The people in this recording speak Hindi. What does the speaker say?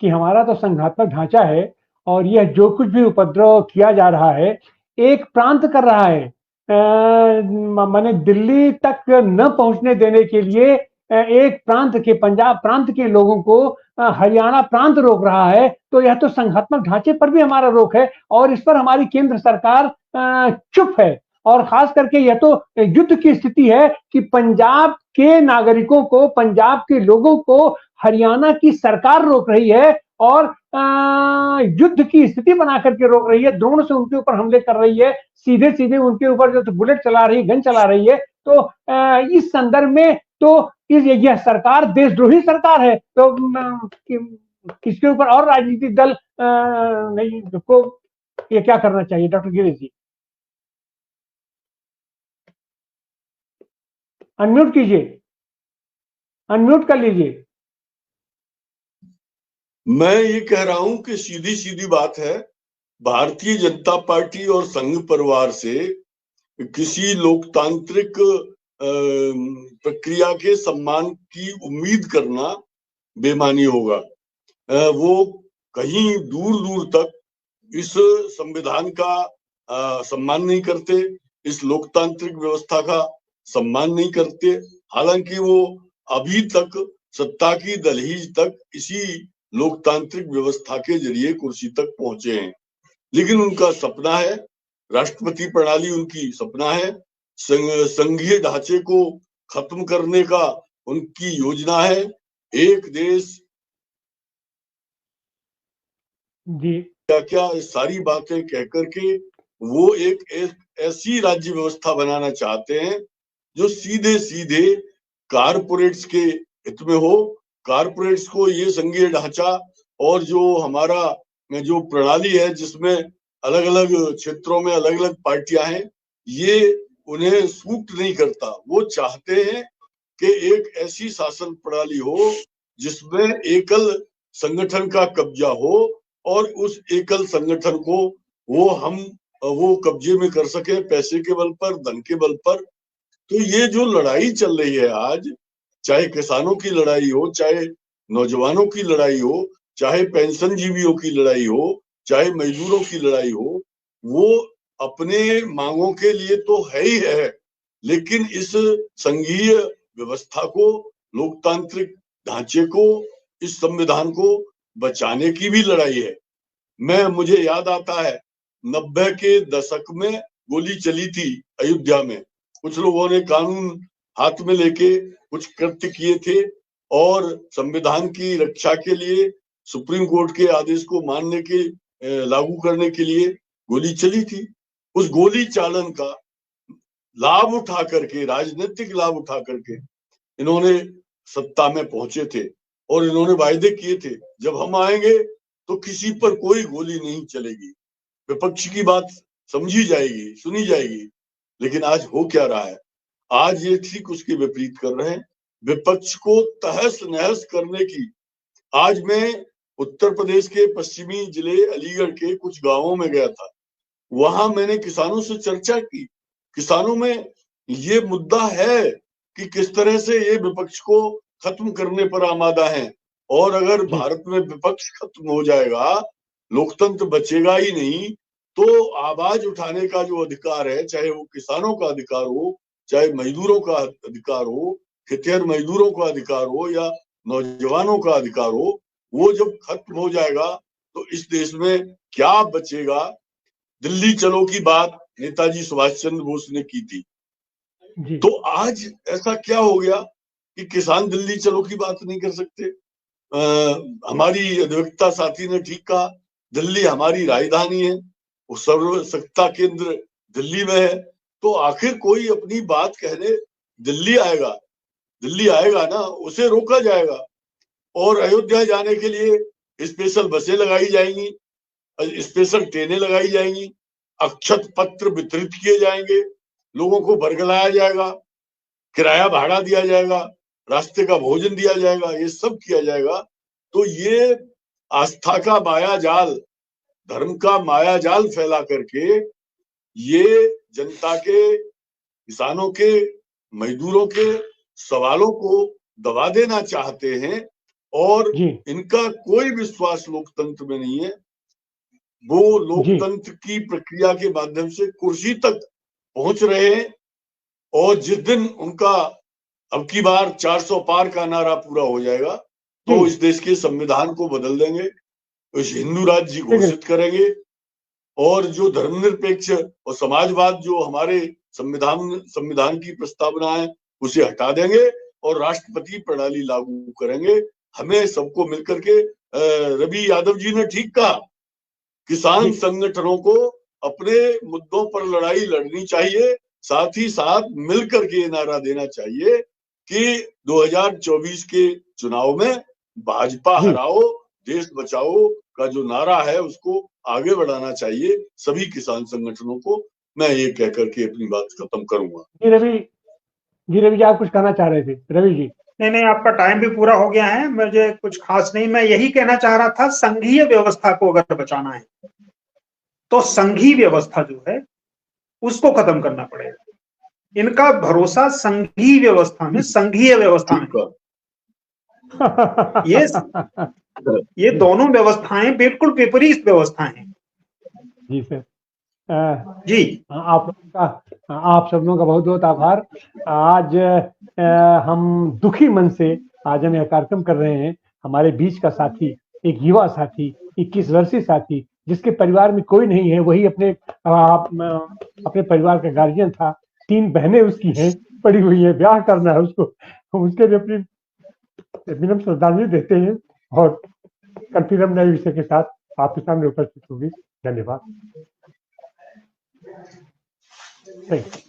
कि हमारा तो संघात्मक ढांचा है और यह जो कुछ भी उपद्रव किया जा रहा है एक प्रांत कर रहा है। माने दिल्ली तक न पहुंचने देने के लिए एक प्रांत के, पंजाब प्रांत के लोगों को हरियाणा प्रांत रोक रहा है। तो यह तो संघात्मक ढांचे पर भी हमारा रोक है और इस पर हमारी केंद्र सरकार चुप है। और खास करके यह तो युद्ध की स्थिति है कि पंजाब के नागरिकों को, पंजाब के लोगों को हरियाणा की सरकार रोक रही है और युद्ध की स्थिति बना करके रोक रही है, ड्रोन से उनके ऊपर हमले कर रही है, सीधे सीधे उनके ऊपर जो बुलेट चला रही है, गन चला रही है। तो इस संदर्भ में तो यह सरकार देशद्रोही सरकार है। तो इसके ऊपर और राजनीतिक दल नहीं को ये क्या करना चाहिए? डॉक्टर गिरीश जी अनम्यूट कीजिए, अनम्यूट कर लीजिए। मैं ये कह रहा हूं कि सीधी सीधी बात है, भारतीय जनता पार्टी और संघ परिवार से किसी लोकतांत्रिक प्रक्रिया के सम्मान की उम्मीद करना बेमानी होगा। वो कहीं दूर दूर तक इस संविधान का सम्मान नहीं करते, इस लोकतांत्रिक व्यवस्था का सम्मान नहीं करते। हालांकि वो अभी तक सत्ता की दहलीज तक इसी लोकतांत्रिक व्यवस्था के जरिए कुर्सी तक पहुंचे हैं, लेकिन उनका सपना है, राष्ट्रपति प्रणाली उनकी सपना है, संघीय ढांचे को खत्म करने का उनकी योजना है। एक देश जी क्या क्या सारी बातें कह करके वो एक ऐसी राज्य व्यवस्था बनाना चाहते हैं जो सीधे सीधे कारपोरेट्स के हित में हो। कारपोरेट्स को ये संघीय ढांचा और जो हमारा जो प्रणाली है जिसमें अलग अलग क्षेत्रों में अलग अलग पार्टियां हैं, ये उन्हें सूट नहीं करता। वो चाहते हैं कि एक ऐसी शासन प्रणाली हो जिसमें एकल संगठन का कब्जा हो और उस एकल संगठन को वो कब्जे में कर सके पैसे के बल पर, धन के बल पर। तो ये जो लड़ाई चल रही है आज, चाहे किसानों की लड़ाई हो, चाहे नौजवानों की लड़ाई हो, चाहे पेंशन जीवियों की लड़ाई हो, चाहे मजदूरों की लड़ाई हो, वो अपने मांगों के लिए तो है ही है, लेकिन इस संघीय व्यवस्था को, लोकतांत्रिक ढांचे को, इस संविधान को बचाने की भी लड़ाई है। मुझे याद आता है 90 के दशक में गोली चली थी अयोध्या में, कुछ लोगों ने कानून हाथ में लेके कुछ कृत्य किए थे और संविधान की रक्षा के लिए, सुप्रीम कोर्ट के आदेश को मानने के, लागू करने के लिए गोली चली थी। उस गोली चालन का लाभ उठा करके, राजनीतिक लाभ उठा करके इन्होंने सत्ता में पहुंचे थे और इन्होंने वायदे किए थे जब हम आएंगे तो किसी पर कोई गोली नहीं चलेगी, विपक्ष की बात समझी जाएगी, सुनी जाएगी। लेकिन आज हो क्या रहा है? आज ये ठीक उसके विपरीत कर रहे हैं, विपक्ष को तहस नहस करने की। आज मैं उत्तर प्रदेश के पश्चिमी जिले अलीगढ़ के कुछ गांवों में गया था, वहां मैंने किसानों से चर्चा की। किसानों में ये मुद्दा है कि किस तरह से ये विपक्ष को खत्म करने पर आमादा है, और अगर भारत में विपक्ष खत्म हो जाएगा, लोकतंत्र बचेगा ही नहीं, तो आवाज उठाने का जो अधिकार है, चाहे वो किसानों का अधिकार हो, चाहे मजदूरों का अधिकार हो, खेतिहर मजदूरों का अधिकार हो या नौजवानों का अधिकार हो, वो जब खत्म हो जाएगा तो इस देश में क्या बचेगा? दिल्ली चलो की बात नेताजी सुभाष चंद्र बोस ने की थी, तो आज ऐसा क्या हो गया कि किसान दिल्ली चलो की बात नहीं कर सकते? हमारी अधिवक्ता साथी ने ठीक कहा, दिल्ली हमारी राजधानी है, वो सर्वसत्ता केंद्र दिल्ली में है, तो आखिर कोई अपनी बात कहने दिल्ली आएगा? दिल्ली आएगा ना, उसे रोका जाएगा। और अयोध्या जाने के लिए स्पेशल बसें लगाई जाएंगी, स्पेशल ट्रेनें लगाई जाएंगी, अक्षत पत्र वितरित किए जाएंगे, लोगों को बरगलाया जाएगा, किराया भाड़ा दिया जाएगा, रास्ते का भोजन दिया जाएगा, ये सब किया जाएगा। तो ये आस्था का माया जाल, धर्म का माया जाल फैला करके ये जनता के, किसानों के, मजदूरों के सवालों को दबा देना चाहते हैं। और जी इनका कोई विश्वास लोकतंत्र में नहीं है। वो जी लोकतंत्र की प्रक्रिया के माध्यम से कुर्सी तक पहुंच रहे हैं, और जिस दिन उनका अब की बार 400 पार का नारा पूरा हो जाएगा जी तो इस देश के संविधान को बदल देंगे, इस हिंदू राज्य ठीक है घोषित करेंगे, और जो धर्मनिरपेक्ष और समाजवाद जो हमारे संविधान की प्रस्तावना है उसे हटा देंगे और राष्ट्रपति प्रणाली लागू करेंगे। हमें सबको मिलकर के रवि यादव जी ने ठीक कहा, किसान जी संगठनों को अपने मुद्दों पर लड़ाई लड़नी चाहिए, साथ ही साथ मिलकर के नारा देना चाहिए कि 2024 के चुनाव में भाजपा जी हराओ, देश बचाओ का जो नारा है उसको आगे बढ़ाना चाहिए सभी किसान संगठनों को। मैं ये कह करके अपनी बात खत्म करूंगा। जी रवि जी, आप कुछ कहना चाह रहे थे रवि जी? नहीं नहीं, आपका टाइम भी पूरा हो गया है, मुझे कुछ खास नहीं, मैं यही कहना चाह रहा था, संघीय व्यवस्था को अगर बचाना है तो संघीय व्यवस्था जो है उसको खत्म करना पड़ेगा। इनका भरोसा संघीय व्यवस्था में, संघीय व्यवस्था में, ठीक है। ये ये दोनों व्यवस्थाएं बिल्कुल विपरीत व्यवस्थाएं हैं। जी सर, जी आप सब लोगों का बहुत बहुत आभार। आज हम दुखी मन से आज हम यह कार्यक्रम कर रहे हैं। हमारे बीच का साथी, एक युवा साथी, 21 वर्षीय साथी, जिसके परिवार में कोई नहीं है, वही अपने परिवार का गार्जियन था। 3 बहनें उसकी हैं, पड़ी हुई है, ब्याह करना है उसको। हम उसके लिए अपनी विनम्र श्रद्धांजलि देते हैं और कल फिर हम नए विषय के साथ आपके सामने उपस्थित होगी। धन्यवाद। Thank you.